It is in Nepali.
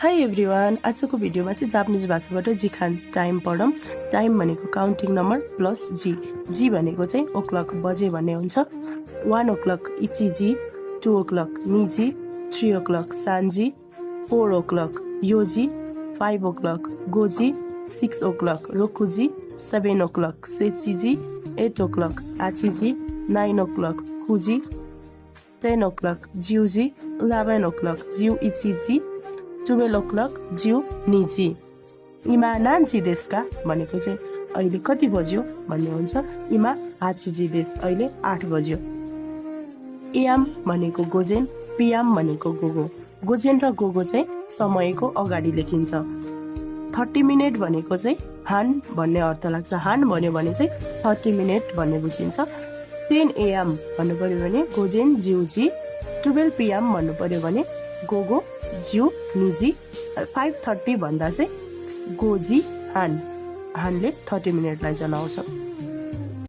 हाई एभ्रिवान, आजको भिडियोमा चाहिँ जापानिज भाषाबाट जिखान टाइम पढौँ। टाइम भनेको काउन्टिङ नम्बर प्लस जी। जी भनेको चाहिँ ओक्लक बजे भन्ने हुन्छ। 1 o'clock इचिजी, 2 o'clock निजी, 3 o'clock सान्जी, 4 o'clock योजी, 5 o'clock गोजी, 6 o'clock रोकुजी, 7 o'clock सेचिजी, 8 o'clock आचिजी, 9 o'clock कुजी, 10 o'clock जिउजी, 11 o'clock जिउ इचिजी, 12 o'clock जिउ निजी। इमा नान्ची देशका भनेको चाहिँ अहिले कति बज्यो भन्ने हुन्छ। इमा आचिजी देश अहिले 8 बज्यो। एएम भनेको गोजेन, पिएम भनेको गोगो। गोजेन र गोगो चाहिँ समयको अगाडि लेखिन्छ। 30 मिनट भनेको चाहिँ हान भन्ने अर्थ लाग्छ। हान भन्यो भने चाहिँ 30 मिनट भन्ने बुझिन्छ। 10 AM भन्नु पर्यो भने गोजेन जिउजी। 12 PM भन्नु पर्यो भने गोगो जिउ निजी। 5:30 भन्दा चाहिँ गोजी हान, हानले 30 मिनटलाई जनाउँछ।